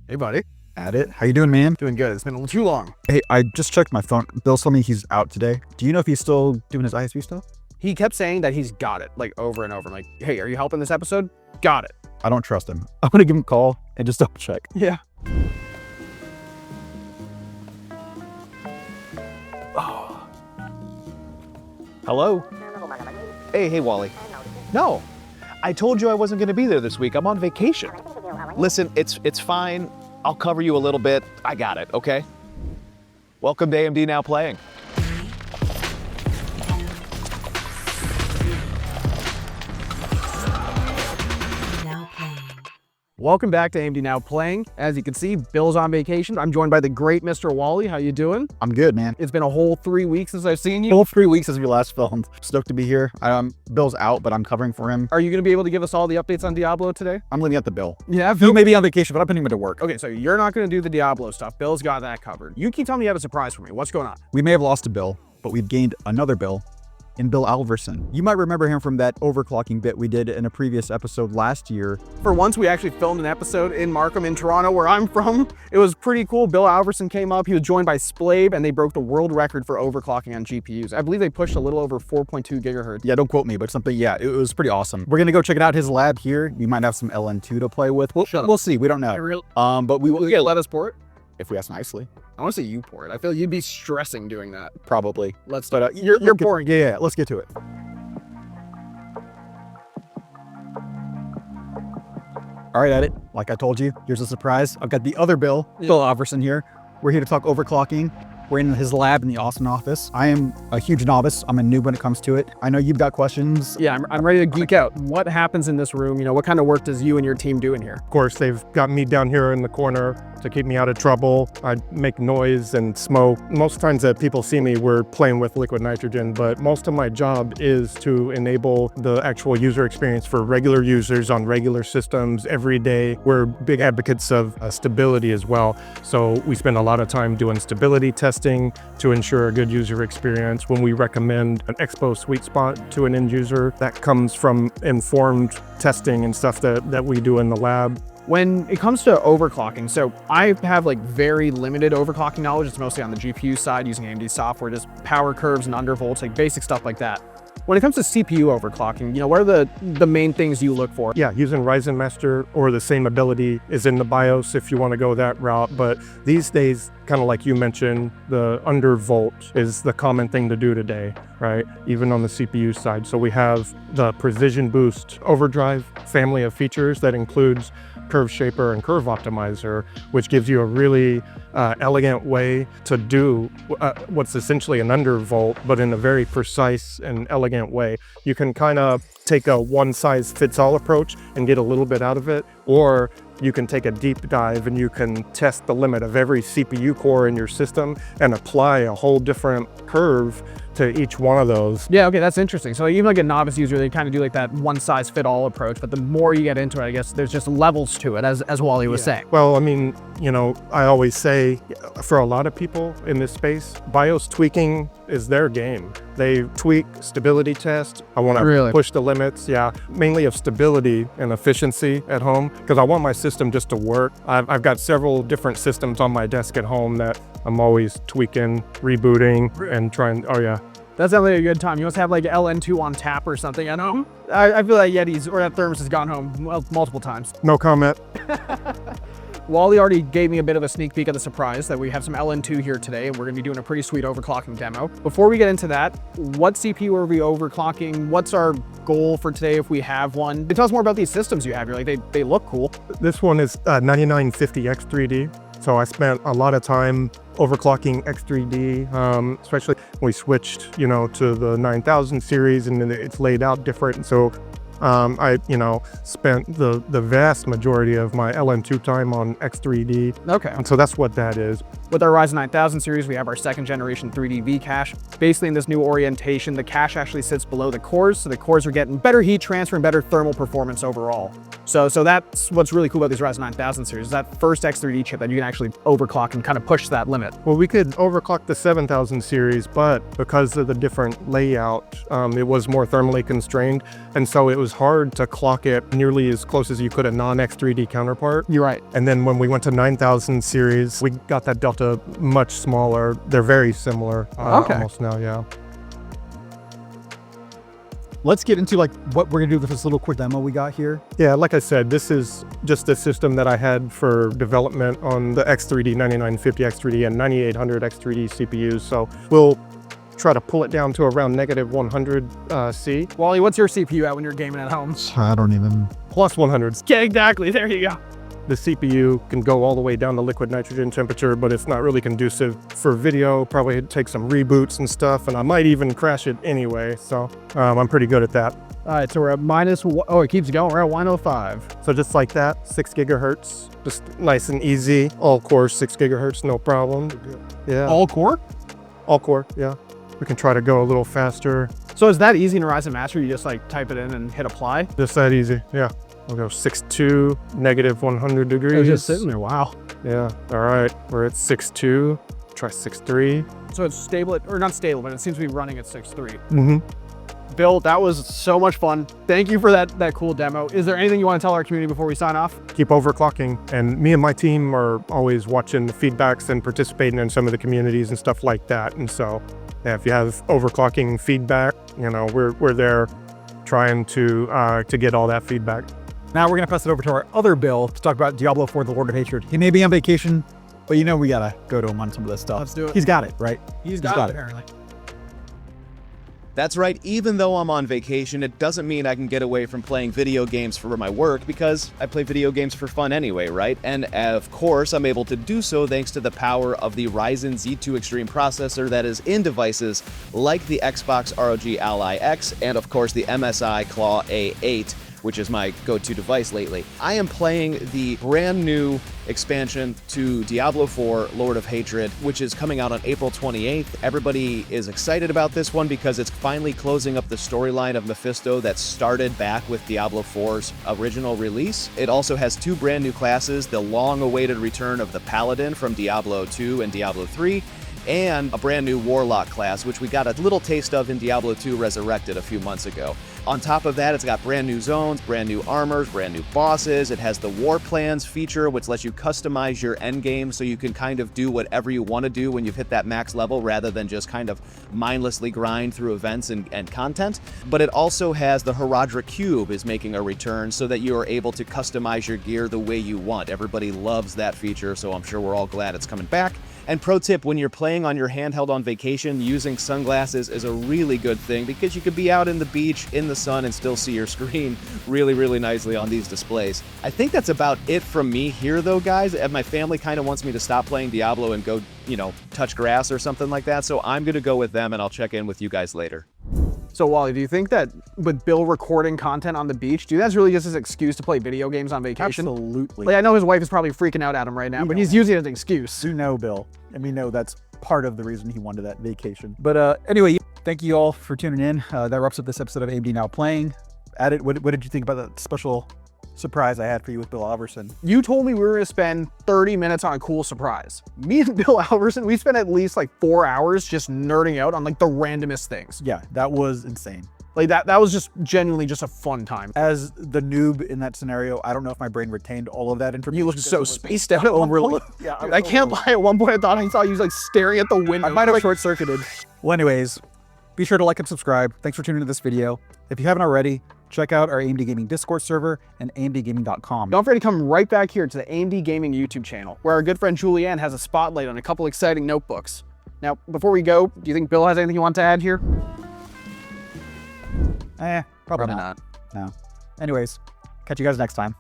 Hey, buddy. Adit, how you doing, man? Doing good. It's been a little too long. Hey, I just checked my phone. Bill told me he's out today. Do you know if he's still doing his ISP stuff? He kept saying that he's got it, like over and over. I'm like, hey, are you helping this episode? Got it. I don't trust him. I'm gonna give him a call and just double check. Yeah. Oh. Hello? Hey, Wally. No, I told you I wasn't going to be there this week. I'm on vacation. Listen, it's fine. I'll cover you a little bit. I got it, okay? Welcome to AMD Now Playing. Welcome back to AMD Now Playing. As you can see, Bill's on vacation. I'm joined by the great Mr. Wally. How you doing? I'm good, man. It's been a whole 3 weeks since I've seen you. Whole 3 weeks since we last filmed. Stoked to be here. Bill's out, but I'm covering for him. Are you going to be able to give us all the updates on Diablo today? I'm leaving at the Bill. Yeah, He may be on vacation, but I'm putting him to work. Okay, so you're not going to do the Diablo stuff. Bill's got that covered. You keep telling me you have a surprise for me. What's going on? We may have lost a Bill, but we've gained another Bill in Bill Alverson. You might remember him from that overclocking bit we did in a previous episode last year. For once, we actually filmed an episode in Markham in Toronto, where I'm from. It was pretty cool. Bill Alverson came up. He was joined by Splabe, and they broke the world record for overclocking on GPUs. I believe they pushed a little over 4.2 gigahertz. Yeah, don't quote me, but something, yeah, it was pretty awesome. We're gonna go check it out, his lab here. We might have some LN2 to play with. We'll see, we don't know. But we will. Yeah, let us pour it. If we ask nicely. I want to see you pour it. I feel you'd be stressing doing that. Probably. Let's. But you're pouring. Yeah, let's get to it. All right, Adit, like I told you, here's a surprise. I've got the other Bill, Bill Alverson here. We're here to talk overclocking. We're in his lab in the Austin office. I am a huge novice. I'm a noob when it comes to it. I know you've got questions. Yeah, I'm ready to geek out. What happens in this room? You know, what kind of work does you and your team do in here? Of course, they've got me down here in the corner to keep me out of trouble. I make noise and smoke. Most times that people see me, we're playing with liquid nitrogen, but most of my job is to enable the actual user experience for regular users on regular systems every day. We're big advocates of stability as well. So we spend a lot of time doing stability testing to ensure a good user experience. When we recommend an expo sweet spot to an end user, that comes from informed testing and stuff that we do in the lab. When it comes to overclocking, so I have like very limited overclocking knowledge. It's mostly on the GPU side using AMD software, just power curves and undervolts, like basic stuff like that. When it comes to CPU overclocking, you know, what are the main things you look for? Yeah, using Ryzen Master or the same ability is in the BIOS if you want to go that route. But these days, kind of like you mentioned, the undervolt is the common thing to do today, right? Even on the CPU side. So we have the Precision Boost Overdrive family of features that includes Curve Shaper and Curve Optimizer, which gives you a really elegant way to do what's essentially an undervolt, but in a very precise and elegant way. You can kind of take a one-size-fits-all approach and get a little bit out of it, or you can take a deep dive and you can test the limit of every CPU core in your system and apply a whole different curve to each one of those. Yeah, okay, that's interesting. So even like a novice user, they kind of do like that one-size-fit-all approach, but the more you get into it, I guess there's just levels to it, as Wally was saying. Well, I mean, you know, I always say for a lot of people in this space, BIOS tweaking is their game. They tweak, stability test. I want to push the limits, mainly of stability and efficiency at home, because I want my system just to work. I've got several different systems on my desk at home that I'm always tweaking, rebooting, and trying, That sounds like a good time. You must have like LN2 on tap or something at home. I feel like Yeti's or that thermos has gone home multiple times. No comment. Wally already gave me a bit of a sneak peek of the surprise that we have some LN2 here today, and we're gonna be doing a pretty sweet overclocking demo. Before we get into that, what CPU are we overclocking? What's our goal for today if we have one? Tell us more about these systems you have here. Like they look cool. This one is 9950X3D. So I spent a lot of time overclocking X3D, especially when we switched, you know, to the 9000 series, and then it's laid out different. And so I, spent the vast majority of my LN2 time on X3D. Okay. And so that's what that is. With our Ryzen 9000 series, we have our second generation 3D V cache. Basically in this new orientation, the cache actually sits below the cores, so the cores are getting better heat transfer and better thermal performance overall. So that's what's really cool about these Ryzen 9000 series, is that first X3D chip that you can actually overclock and kind of push that limit. Well, we could overclock the 7000 series, but because of the different layout, it was more thermally constrained, and so it was was hard to clock it nearly as close as you could a non-X3D counterpart. You're right. And then when we went to 9000 series, we got that delta much smaller. They're very similar almost now, yeah. Let's get into like what we're gonna do with this little quick demo we got here. Yeah, like I said, this is just a system that I had for development on the X3D 9950 X3D and 9800 X3D CPUs. So we'll try to pull it down to around -100 C. Wally, what's your CPU at when you're gaming at home? I don't even. Plus 100. Yeah, exactly. There you go. The CPU can go all the way down to liquid nitrogen temperature, but it's not really conducive for video. Probably take some reboots and stuff, and I might even crash it anyway. So I'm pretty good at that. All right, so we're at oh, it keeps going. We're at 105. So just like that, 6 gigahertz, just nice and easy. All core 6 gigahertz, no problem. Yeah. All core? All core, yeah. We can try to go a little faster. So is that easy in Ryzen Master? You just like type it in and hit apply? Just that easy, yeah. We'll go 6.2, -100 degrees. It was just sitting there, wow. Yeah, all right. We're at 6.2, try 6.3. So it's stable, or not stable, but it seems to be running at 6.3. Mm-hmm. Bill, that was so much fun. Thank you for that cool demo. Is there anything you want to tell our community before we sign off? Keep overclocking. And me and my team are always watching the feedbacks and participating in some of the communities and stuff like that. And so yeah, if you have overclocking feedback, you know, we're there trying to get all that feedback. Now we're gonna pass it over to our other Bill to talk about Diablo IV, the Lord of Hatred. He may be on vacation, but you know we gotta go to him on some of this stuff. Let's do it. He's got it, right? He's got it, apparently. That's right, even though I'm on vacation, it doesn't mean I can get away from playing video games for my work, because I play video games for fun anyway, right? And of course, I'm able to do so thanks to the power of the Ryzen Z2 Extreme processor that is in devices like the Xbox ROG Ally X, and of course the MSI Claw A8, which is my go-to device lately. I am playing the brand new expansion to Diablo IV, Lord of Hatred, which is coming out on April 28th. Everybody is excited about this one because it's finally closing up the storyline of Mephisto that started back with Diablo IV's original release. It also has 2 brand new classes, the long-awaited return of the Paladin from Diablo 2 and Diablo 3, and a brand new Warlock class, which we got a little taste of in Diablo 2 Resurrected a few months ago. On top of that, it's got brand new zones, brand new armors, brand new bosses. It has the War Plans feature, which lets you customize your endgame so you can kind of do whatever you want to do when you've hit that max level rather than just kind of mindlessly grind through events and content. But it also has the Herodra Cube is making a return so that you are able to customize your gear the way you want. Everybody loves that feature, so I'm sure we're all glad it's coming back. And pro tip, when you're playing on your handheld on vacation, using sunglasses is a really good thing because you could be out in the beach, in the sun, and still see your screen really, really nicely on these displays. I think that's about it from me here though, guys. My family kind of wants me to stop playing Diablo and go, you know, touch grass or something like that, so I'm gonna go with them and I'll check in with you guys later. So Wally, do you think that with Bill recording content on the beach, do you think that's really just his excuse to play video games on vacation? Absolutely. Like, I know his wife is probably freaking out at him right now, but he's using it as an excuse. You know, Bill, and we know that's part of the reason he wanted that vacation. But anyway, thank you all for tuning in. That wraps up this episode of AMD Now Playing. Adit, what did you think about that special surprise I had for you with Bill Alverson? You told me we were gonna spend 30 minutes on a cool surprise. Me and Bill Alverson, we spent at least like 4 hours just nerding out on like the randomest things. Yeah, that was insane. Like that was just genuinely just a fun time. As the noob in that scenario, I don't know if my brain retained all of that information. You looked so spaced out at one point. Yeah, I can't lie, at one point I thought I saw you like staring at the window. I might have short-circuited. Well, anyways, be sure to like and subscribe. Thanks for tuning into this video. If you haven't already, check out our AMD Gaming Discord server and amdgaming.com. Don't forget to come right back here to the AMD Gaming YouTube channel, where our good friend Julianne has a spotlight on a couple exciting notebooks. Now, before we go, do you think Bill has anything you want to add here? Probably not. No. Anyways, catch you guys next time.